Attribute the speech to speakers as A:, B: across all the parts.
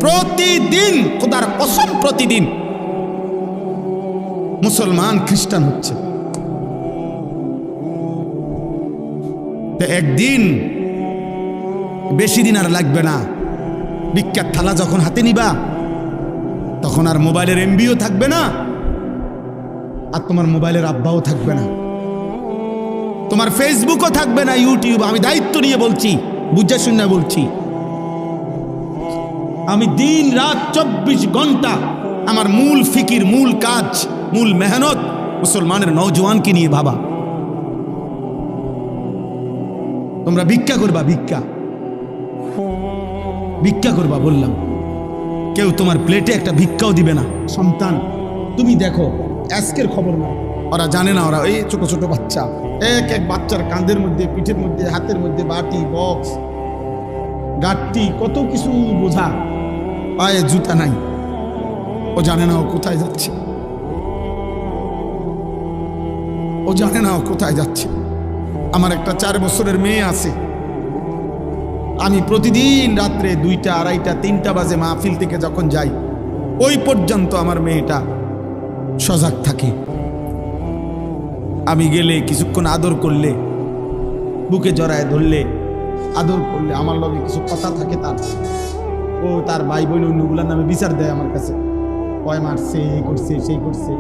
A: প্রতিদিন, খোদার কসম প্রতিদিন মুসলমান খ্রিস্টান হচ্ছে। একদিন, বেশি দিন আর লাগবে না, ভিক্ষার থালা যখন হাতে নিবা তখন আর মোবাইলের এমবিও থাকবে না, আর তোমার মোবাইলের আব্বাও থাকবে না, তোমার ফেসবুকও থাকবে না, ইউটিউব। আমি দায়িত্ব নিয়ে বলছি, বুঝে শুনে বলছি। আমি দিন রাত 24 ঘন্টা আমার মূল ফিকির, মূল কাজ, মূল মেহনত মুসলমানের নওজওয়ানকে নিয়ে ভাবা। তোমরা ভিক্ষা করবা, ভিক্ষা করবা বললাম। কেউ তোমার প্লেটে একটা ভিক্ষাও দিবে না। সন্তান, তুমি দেখো, আজকের খবর না, ওরা জানে না, ওরা এই ছোট ছোট বাচ্চা, এক এক বাচ্চার কাঁধের মধ্যে, পিঠের মধ্যে, হাতের মধ্যে বাটি, বক্স, গাঁটটি, কত কিছু বোঝা, পায়ে জুতা নাই। ও জানে না ও কোথায় যাচ্ছে, ও জানে না ও কোথায় যাচ্ছে। আমার একটা 4 বছরের মেয়ে আছে। আমি প্রতিদিন রাত্রে 2টা, 2:30, 3টা বাজে মাহফিল থেকে যখন যাই, ওই পর্যন্ত আমার মেয়েটা সজাগ থাকে। আমি গেলে কিছুক্ষণ আদর করলে, বুকে জড়ায় ধরলে, আদর করলে আমার লগে কিছু কথা থাকে তার। ও তার ভাই বোন অন্যগুলার নামে বিচার দেয় আমার কাছে, কয় মারছে, এই করছে, সেই করছে।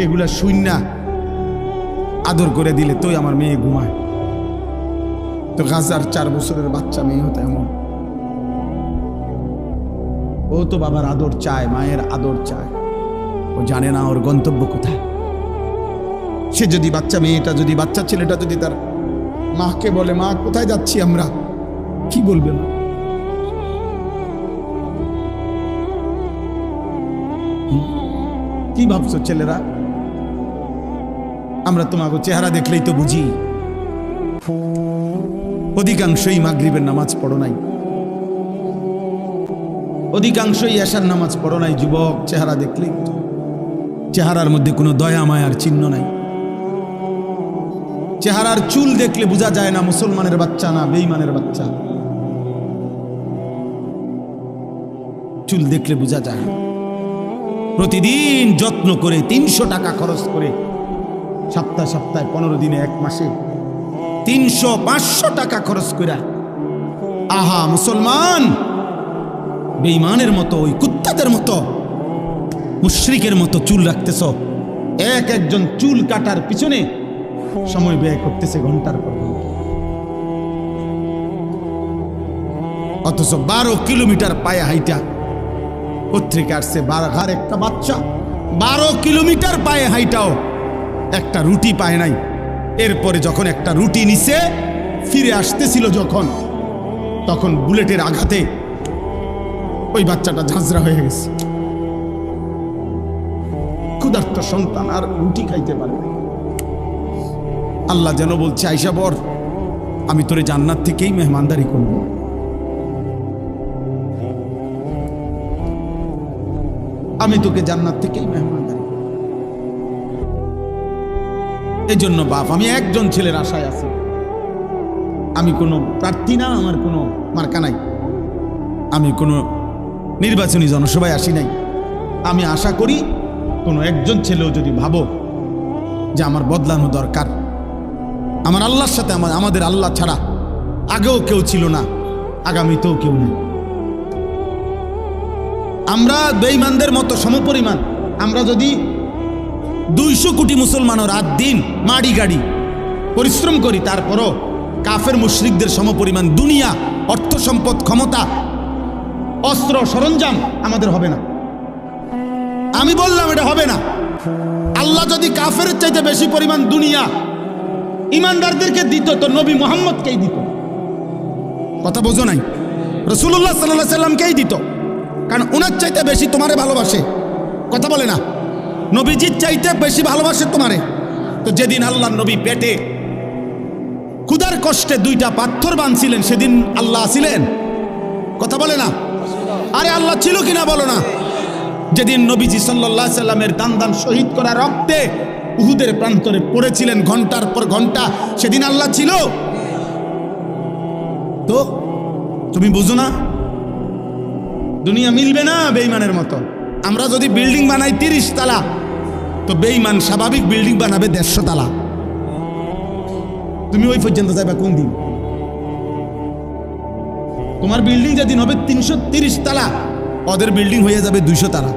A: এগুলা শুইনা আদর করে দিলে তোই আমার মেয়ে ঘুমায়। তো গাজার 4 বছরের বাচ্চা মেয়ে হতো এমন। ও তো বাবার আদর চায়, মায়ের আদর চায়। ও জানে না ওর গন্তব্য কোথায়। সে যদি বাচ্চা মেয়েটা, যদি বাচ্চা ছেলেটা যদি তার মাকে বলে, মা কোথায় যাচ্ছি আমরা, কি বলবে না? কি ভাবছো ছেলেরা? আমরা তোমাকে চেহারা দেখলেই তো বুঝি। অধিকাংশই মাগরিবের নামাজ পড়ো নাই, অধিকাংশই এশার নামাজ পড়ো নাই। যুবক, চেহারা দেখলেই, চেহারার মধ্যে কোনো দয়া মায়ার চিহ্ন নাই। চেহারার চুল দেখলে বোঝা যায় না মুসলমানের বাচ্চা না বেঈমানের বাচ্চা। চুল দেখলে বোঝা যায় না। প্রতিদিন যত্ন করে 300 টাকা খরচ করে, সপ্তাহে 15 দিনে, 1 মাসে 300-500 টাকা খরচ করে, আহা মুসলমান, বেঈমানের মতো, ওই কুত্তাদের মতো, মুশরিকের মতো চুল রাখতেছ। একজন চুল কাটার পিছনে সময় ব্যয় করতেছে ঘন্টার পর ঘন্টা। অথচ 12 কিলোমিটার পায়ে হাইটা, পত্রিকা আসছে, বারঘার একটা বাচ্চা 12 কিলোমিটার পায়ে হাইটাও একটা রুটি পায় নাই। এরপরে যখন একটা রুটি নিছে, ফিরে আসতেছিল যখন, তখন বুলেটের আঘাতে ওই বাচ্চাটা ঝাঁঝরা হয়ে গেছে। ক্ষুধার্ত সন্তান আর রুটি খাইতে পারে না। আল্লাহ যেন বলছে, আইসা বর, আমি তোরে জান্নাত থেকেই মেহমানদারি করব। আমি তোকে জান্নাত থেকেই মেহমানদারি। এই জন্য বাপ, আমি একজন ছেলের আশায় আছি। আমি কোনো প্রার্থী না, আমার কোনো মার্কা নাই, আমি কোনো নির্বাচনী জনসভায় আসি নাই। আমি আশা করি কোনো একজন ছেলেও যদি ভাবো যে আমার বদলানো দরকার, আমার আল্লাহর সাথে, আমাদের আল্লাহ ছাড়া আগেও কেউ ছিল না, আগামীতেও কেউ নেই। আমরা বেঈমানদের মতো সমপরিমাণ, আমরা যদি 200 কোটি মুসলমানও রাত দিন মাড়ি গাড়ি পরিশ্রম করি, তারপরও কাফের মুশরিকদের সমপরিমাণ দুনিয়া, অর্থ সম্পদ, ক্ষমতা, অস্ত্র সরঞ্জাম আমাদের হবে না। আমি বললাম এটা হবে না। আল্লাহ যদি কাফের চাইতে বেশি পরিমাণ দুনিয়া ইমানদারদেরকে দিত, তো নবী মুহাম্মদকেই দিত। কথা বোঝো নাই? রাসূলুল্লাহ সাল্লাল্লাহু আলাইহি সাল্লামকেই দিত, কারণ ওনার চাইতে বেশি তোমারে ভালোবাসে। কথা বলে না? নবীজির চাইতে বেশি ভালোবাসে তোমারে। তো যেদিন আল্লাহর নবী পেটে ক্ষুধার কষ্টে 2টা পাথর বাঁধছিলেন, সেদিন আল্লাহ ছিলেন? কথা বলে না? আরে আল্লাহ ছিল কিনা বলো না? যেদিন নবীজি সাল্লাল্লাহু আলাইহি সাল্লামের দান শহীদ করা রক্তে উহুদের প্রান্তরে পড়েছিলেন ঘন্টার পর ঘন্টা, সেদিন আল্লাহ ছিল? তো তুমি বুঝো না? দুনিয়া মিলবে না বেঈমানের মতো। আমরা যদি বিল্ডিং বানাই 30 তলা, তো বেঈমান স্বাভাবিক বিল্ডিং বানাবে 150 তলা। তুমি ওই পর্যন্ত যাবে কোন দিন? তোমার বিল্ডিং যেদিন হবে 330 তলা, ওদের বিল্ডিং হয়ে যাবে 200 তলা।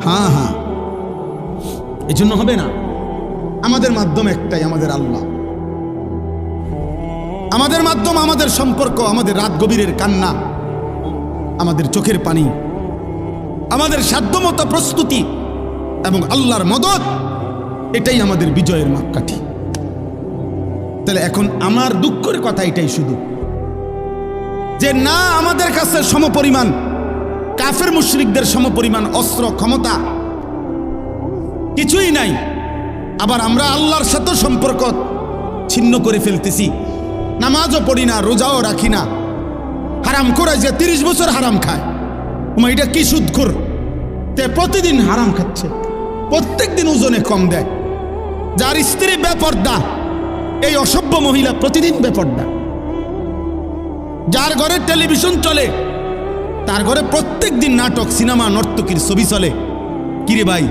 A: হ্যাঁ হ্যাঁ, এই জন্য হবে না। আমাদের মাধ্যম একটাই, আমাদের আল্লাহ। আমাদের মাধ্যম, আমাদের সম্পর্ক, আমাদের রাত গভীরের কান্না, আমাদের চোখের পানি, আমাদের সাধ্যমতো প্রস্তুতি এবং আল্লাহর মদদ, এটাই আমাদের বিজয়ের মাপকাঠি। তাহলে এখন আমার দুঃখের কথা এটাই শুধু যে না, আমাদের কাছে সমপরিমাণ কাফের মুশরিকদের সমপরিমাণ অস্ত্র ক্ষমতা কিছুই নাই। আবার আমরা আল্লাহর সাথে সম্পর্ক ছিন্ন করে ফেলতেছি। নামাজও পড়ি না, রোজাও রাখি না, হারাম করে যে 30 বছর হারাম খায়। এটা কি সুদখোর, তে প্রতিদিন হারাম খাচ্ছে, প্রত্যেক দিন ওজনে কম দেয়। যার স্ত্রী বেপর্দা, এই অসভ্য মহিলা প্রতিদিন বেপর্দা। যার ঘরে টেলিভিশন চলে, তার ঘরে প্রত্যেক দিন নাটক, সিনেমা, নর্তকীর ছবি চলে। কিরে ভাই,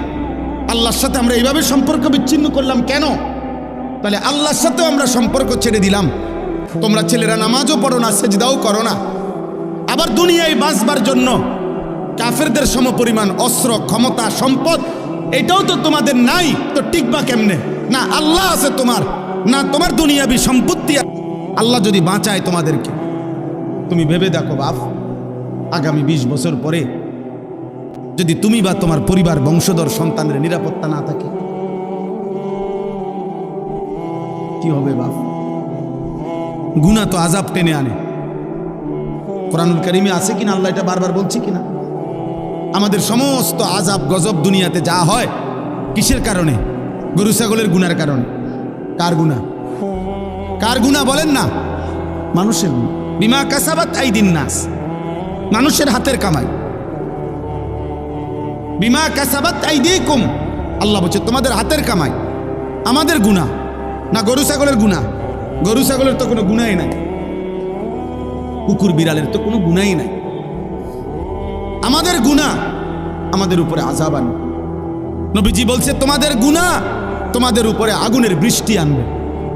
A: আল্লাহর সাথে আমরা এইভাবে সম্পর্ক বিচ্ছিন্ন করলাম কেন? তাহলে আল্লাহর সাথেও আমরা সম্পর্ক ছেড়ে দিলাম। তোমরা ছেলেরা নামাজও পড়ো না, সেজদাও করো না, আবার দুনিয়ায় বাঁচবার জন্য কাফেরদের সমপরিমাণ অস্ত্র ক্ষমতা সম্পদ এটাও তো তোমাদের নাই, তো টিকবা কেমনে? না আল্লাহ আছে তোমার, না তোমার দুনিয়াবি সম্পত্তি। আল্লাহ যদি বাঁচায় তোমাদেরকে, তুমি ভেবে দেখো বাপ, আগামী 20 বছর পরে যদি তুমি বা তোমার পরিবার বংশধর সন্তানের নিরাপত্তা না থাকে, কি হবে বাপ? গুনাহ তো আযাব টেনে আনে। কোরআনুল কারীমে আছে কিনা, আল্লাহ এটা বারবার বলছি কিনা, আমাদের সমস্ত আযাব গজব দুনিয়াতে যা হয় কিসের কারণে? গরু ছাগলের গুনার কারণে। কার গুনাহ? কার গুনাহ বলেন না? মানুষের গুনাহ। বিমা কাসাবাত আইদিন নাস, মানুষের হাতের কামাই। বিমা কাসাবাত আইদিকুম, আল্লাহ বলছে তোমাদের হাতের কামাই। আমাদের গুনাহ না গরু ছাগলের গুনাহ? গরু ছাগলের তো কোনো গুনাহই নাই, কুকুর বিড়ালের তো কোনো গুনাহই নাই। আমাদের গুনাহ আমাদের উপরে আযাব আনবে। নবীজি বলছে তোমাদের গুনাহ তোমাদের উপরে আগুনের বৃষ্টি আনবে।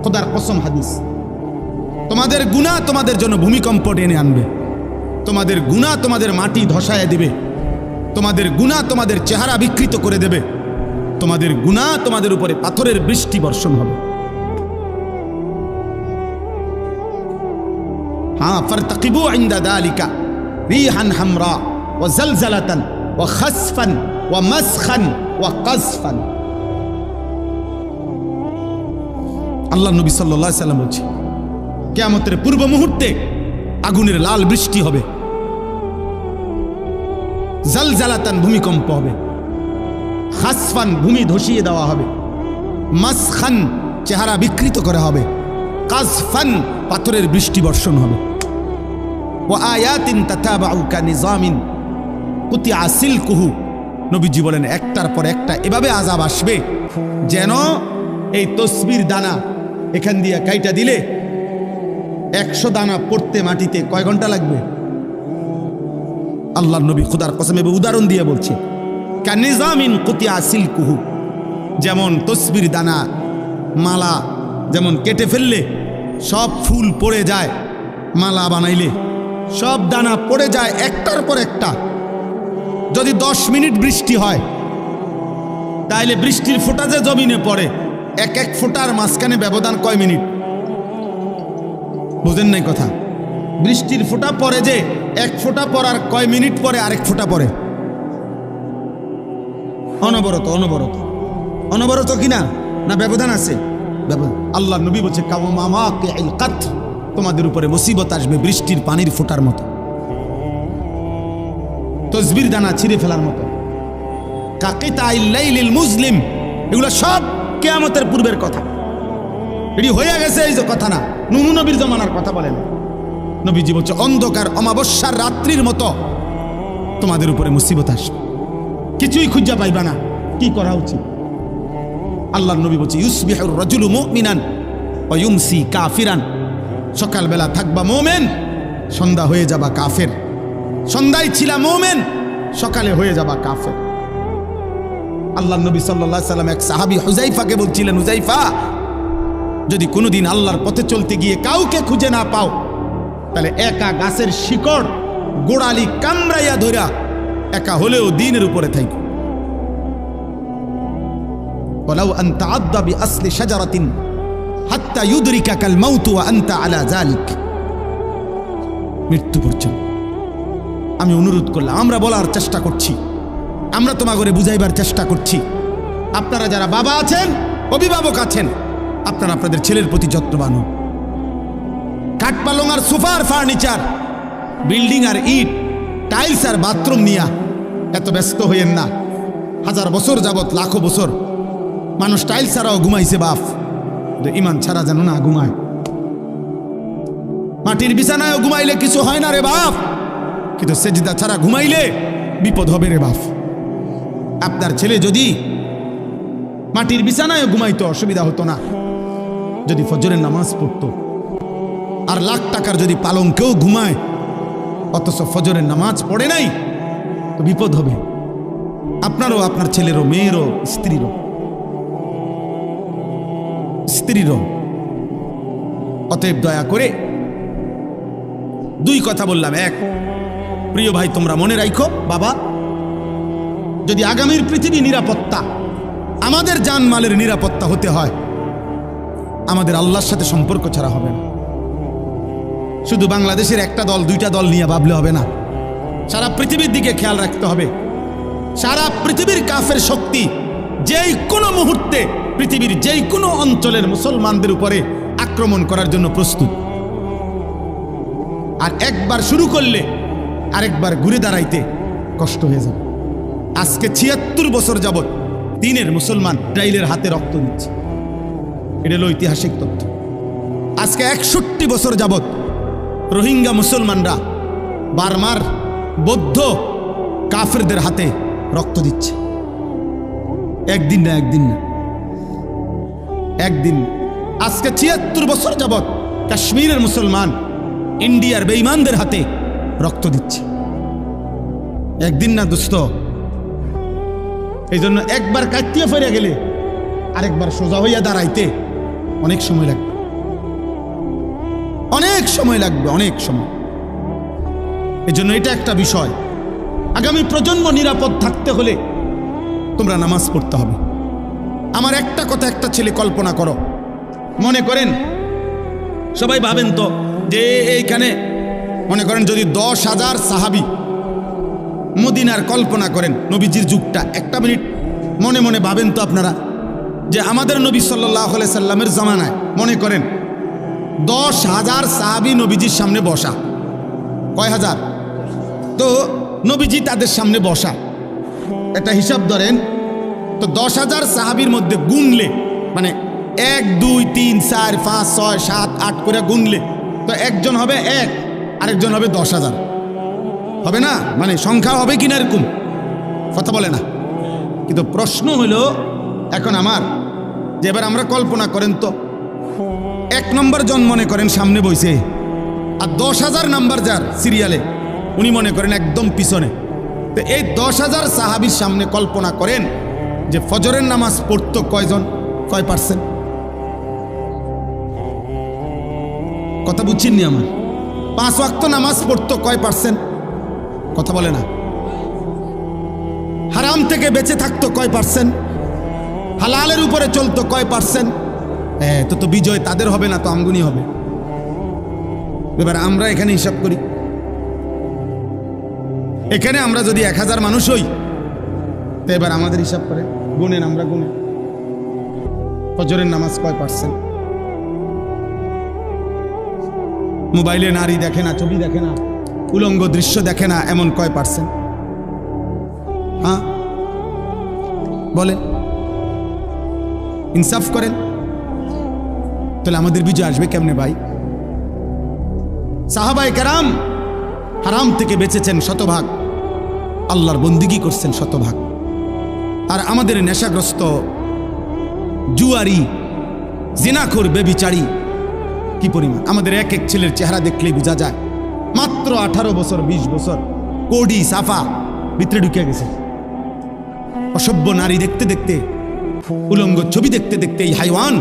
A: খোদার কসম, হাদিস। তোমাদের গুনাহ তোমাদের জন্য ভূমিকম্প টেনে আনবে। তোমাদের গুনাহ তোমাদের মাটি ধসায় দেবে। তোমাদের গুনাহ তোমাদের চেহারা বিকৃত করে দেবে। তোমাদের গুনাহ তোমাদের উপরে পাথরের বৃষ্টি বর্ষণ হবে। হ্যাঁ, ফারতাকিবু ইনদা যালিকা রিহান হামরা ওয়া জালজালাতান ওয়া খাসফান ওয়া মাসখান ওয়া কাযফান। আল্লাহ নবী সাল্লাল্লাহু আলাইহি সাল্লাম বলছে, কিয়ামতের পূর্ব মুহূর্তে আগুনের লাল বৃষ্টি হবে, জালজালাতান ভূমিকম্প হবে, খাসফান ভূমি ধসিয়ে দেওয়া হবে, মাসখান চেহারা বিকৃত করা হবে, কাযফান পাথরের বৃষ্টি বর্ষণ হবে। ওয়া আয়াতিন তাতাবাউ কানিজামিন কুতিয়া সিলকুহু, নবীজি বলেন একটার পর একটা এভাবে আযাব আসবে যেন এই তসবির দানা এখান দিয়ে কাইটা দিলে 100 দানা পড়তে মাটিতে কয় ঘন্টা লাগবে? আল্লাহর নবী খোদার কসম এভাবে উদাহরণ দিয়ে বলছে, কানিজামিন কুতিয়া সিলকুহু, যেমন তসবির দানা মালা যেমন কেটে ফেললে সব ফুল পড়ে যায়, মালা বানাইলে সব দানা পড়ে যায় একটার পর একটা। যদি 10 মিনিট বৃষ্টি হয়, তাইলে বৃষ্টির ফোঁটা যে জমিনে পড়ে, এক এক ফোঁটার মাঝখানে ব্যবধান কয় মিনিট? বুঝেন নাই কথা? বৃষ্টির ফোঁটা পড়ে যে এক ফোঁটা পড়ার কয় মিনিট পরে আরেক ফোঁটা পড়ে? অনবরত অনবরত অনবরত কিনা? না ব্যবধান আছে? আল্লাহ নবী বলছে কাওমামাকিল কাতর, তোমাদের উপরে মুসিবত আসবে বৃষ্টির পানির ফোঁটার মতো, তসবির দানা ছিঁড়ে ফেলার মতো, কাকিতাইল লাইলিল মুজলিম। এগুলো সব কিয়ামতের পূর্বের কথা, এটি হয়ে গেছে এই যে কথা না, নূহ নবীর জমানার কথা বলেন। নবীজি বলছে অন্ধকার অমাবস্যার রাত্রির মতো তোমাদের উপরে মুসিবত আসবে, কিছুই খুঁজা পাইবা না। কি করা উচিত? আল্লাহর নবী বলছে ইউসবিহুর রাজুলু মুমিনান ওয়া ইউমসি কাফিরান, সকালবেলা থাকবা মোমেন, সন্ধ্যা হয়ে যাবা কাফের। সন্ধ্যায় ছিলা মোমেন, সকালে হয়ে যাবা কাফের। আল্লাহ নবী সাল্লাল্লাহু আলাইহি সাল্লাম এক সাহাবী হুযাইফাকে বলছিলেন, হুযাইফা, যদি কোনোদিন আল্লাহর পথে চলতে গিয়ে কাউকে খুঁজে না পাও, তাহলে একা গাছের শিকড় গোড়ালি কামড়াইয়া ধরা একা হলেও দ্বীনের উপরে থাইকো। ওয়ালাউ আন তাআদ্দা বিআসলি শাজারাতিন হাত্তা ইউদরিকাকাল মাউত ওয়া আনতা আলা যালিক। মৃত্যু পর্যন্ত আমি অনুরোধ করলাম, আমরা বলার চেষ্টা করছি, আমরা তোমাকে বুঝাইবার চেষ্টা করছি। আপনারা যারা বাবা আছেন, অভিভাবক আছেন, আপনারা আপনাদের ছেলের প্রতি যত্নবান হন। কাঠ পালং আর সোফার ফার্নিচার, বিল্ডিং আর ইট, টাইলস আর বাথরুম নিয়া এত ব্যস্ত হইয়েন না। হাজার বছর যাবত, লাখো বছর মানুষ টাইলস ছাড়াও ঘুমাইছে বাপ, ইমান ছাড়া যেন না ঘুমায়। মাটির বিছানায়ও ঘুমাইলে কিছু হয় না রে বাপ, কিন্তু সেজদা ছাড়া ঘুমাইলে বিপদ হবে রে বাপ। আপনার ছেলে যদি মাটির বিছানায়ও ঘুমাইতো অসুবিধা হতো না, যদি ফজরের নামাজ পড়তো। আর লাখ টাকার যদি পালঙ্কেও ঘুমায় অথচ ফজরের নামাজ পড়ে নাই, তো বিপদ হবে আপনারও, আপনার ছেলেরও, মেয়েরও, স্ত্রীরও। অতএব দয়া করে দুই কথা বললাম। এক, প্রিয় ভাই, তোমরা মনে রাখো, বাবা, যদি আগামীর পৃথিবী নিরাপত্তা, আমাদের জানমালের নিরাপত্তা হতে হয়, আমাদের আল্লাহর সাথে সম্পর্ক ছাড়া হবে না। শুধু বাংলাদেশের একটা দল, দুইটা দল নিয়ে ভাবলে হবে না, সারা পৃথিবীর দিকে খেয়াল রাখতে হবে। সারা পৃথিবীর কাফের শক্তি যেই কোনো মুহূর্তে পৃথিবীর যেই কোনো অঞ্চলের মুসলমানদের উপরে আক্রমণ করার জন্য প্রস্তুত। আর একবার শুরু করলে আরেকবার ঘুরে দাঁড়াইতে কষ্ট হয়ে যাবে। আজকে ৭৬ বছর যাবত দিনের মুসলমান ইসরায়েলের হাতে রক্ত দিচ্ছে, এটা হলো ঐতিহাসিক তথ্য। আজকে ৬১ বছর যাবত রোহিঙ্গা মুসলমানরা বার্মার বৌদ্ধ কাফেরদের হাতে রক্ত দিচ্ছে। একদিন না, একদিন। আজকে ৭৬ বছর যাবত কাশ্মীরের মুসলমান ইন্ডিয়ার বেঈমানদের হাতে রক্ত দিচ্ছে। একদিন না দোস্ত। এই জন্য একবার কাটিয়ে ফিরে গেলে আরেকবার সোজা হইয়া দাঁড়াইতে অনেক সময় লাগবে, অনেক সময়। এই জন্য এটা একটা বিষয়। আগামী প্রজন্ম নিরাপদ থাকতে হলে তোমরা নামাজ পড়তে হবে। আমার একটা কথা, একটা ছেলে কল্পনা করো, মনে করেন, সবাই ভাবেন তো যে এইখানে মনে করেন যদি 10,000 সাহাবী মদিনার কল্পনা করেন, নবীজির যুগটা, একটা মিনিট মনে মনে ভাবেন তো আপনারা যে আমাদের নবী সাল্লাল্লাহু আলাইহি সাল্লামের জামানায় মনে করেন 10,000 সাহাবী নবীজির সামনে বসা। কয় হাজার? তো নবীজি তাদের সামনে বসা, এটা হিসাব ধরেন তো 10,000 সাহাবীর মধ্যে গুনলে, মানে 1 2 3 4 5 6 7 8 করে গুনলে তো একজন হবে 1, আরেকজন হবে 10,000, হবে না? মানে সংখ্যা হবে কিনা এরকম কথা বলে না। কিন্তু প্রশ্ন হলো এখন আমার, যে এবার আমরা কল্পনা করেন তো 1 নম্বর জন মনে করেন সামনে বইছে, আর 10,000 নাম্বার যার সিরিয়ালে উনি মনে করেন একদম পিছনে। তো এই 10,000 সাহাবীর সামনে কল্পনা করেন যে ফজরের নামাজ পড়তো কয়জন, কয় পার্সেন্ট? কথা বুঝছেননি আমার? 5 ওয়াক্ত নামাজ পড়তো কয় পার্সেন্ট? কথা বলে না। হারাম থেকে বেঁচে থাকতো কয় পার্সেন্ট? হালালের উপরে চলতো কয় পার্সেন্ট? তো বিজয় তাদের হবে না, তো আমগুনি হবে। এবার আমরা এখানে হিসাব করি, এখানে আমরা যদি 1000 মানুষ হই, তো এবার আমাদের হিসাব করে গুনেন, আমরা গুনেন ফজরের নামাজ কয় পার্সেন্ট? মোবাইলে নারী দেখে না, ছবি দেখে না, উলঙ্গ দৃশ্য দেখে না, এমন কয় পার্সেন্ট? হ্যাঁ বলেন, ইনসাফ করেন। তাহলে আমাদের বিজয় আসবে কেমনে ভাই? সাহাবায়ে কেরাম হারাম থেকে বেঁচেছেন শতভাগ, আল্লাহর বন্দিগি করছেন শতভাগ। আর আমাদের নেশাগ্রস্ত, জুয়ারি, জিনাখোর, বেবিচারী কি পরিমাণ! আমাদের এক এক ছেলের চেহারা দেখলেই বোঝা যায় মাত্র 18 বছর 20 বছর, কোডি সাফা ভিতরে ঢুকে গেছে। অসভ্য নারী দেখতে দেখতে, উলঙ্গ ছবি দেখতে দেখতে এই হাইওয়ান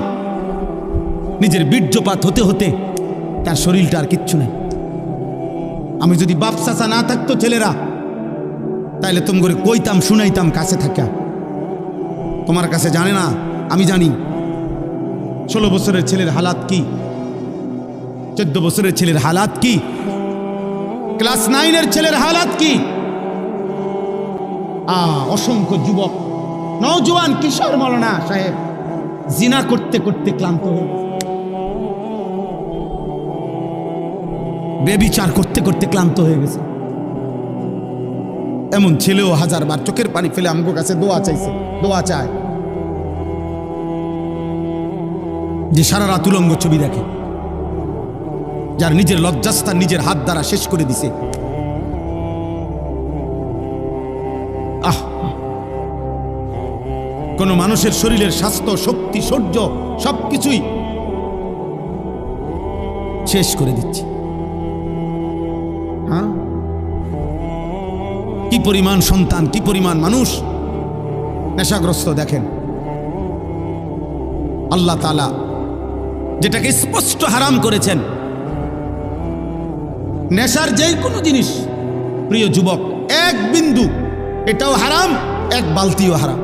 A: নিজের বীর্যপাত হতে হতে তার শরীরটা আর কিচ্ছু নেই। আমি যদি বাপ চাচা না থাকতো ছেলেরা, তাইলে তুমি করে কইতাম, শুনাইতাম কাছে থাকা। তোমার কাছে জানে না, আমি জানি। 16 বছরের ছেলের হালাত কি, 14 বছরের ছেলের হালাত কি, ক্লাস 9-এর ছেলের হালাত কি। অসংখ্য যুবক, নওজোয়ান কিশোর মৌলানা সাহেব জিনা করতে করতে ক্লান্ত হয়ে গেছে, বেবিচার করতে করতে ক্লান্ত হয়ে গেছে। এমন ছেলেও হাজারবার চোখের পানি ফেলে আমগো কাছে দোয়া চাইছে, দোয়া চায়, যে সারা রাত উলঙ্গ ছবি দেখে, যার নিজের লজ্জাস্থান নিজের হাত দ্বারা শেষ করে দিছে। কোন মানুষের শরীরের স্বাস্থ্য, শক্তি, শৌর্য সবকিছুই শেষ করে দিচ্ছে। হ্যাঁ, কি পরিমাণ সন্তান, কি পরিমাণ মানুষ নেশাগ্রস্ত দেখেন। আল্লাহ তাআলা যেটাকে স্পষ্ট হারাম করেছেন, নেশার যে কোনো জিনিস, প্রিয় যুবক, এক বিন্দু এটাও হারাম, এক বালতিও হারাম।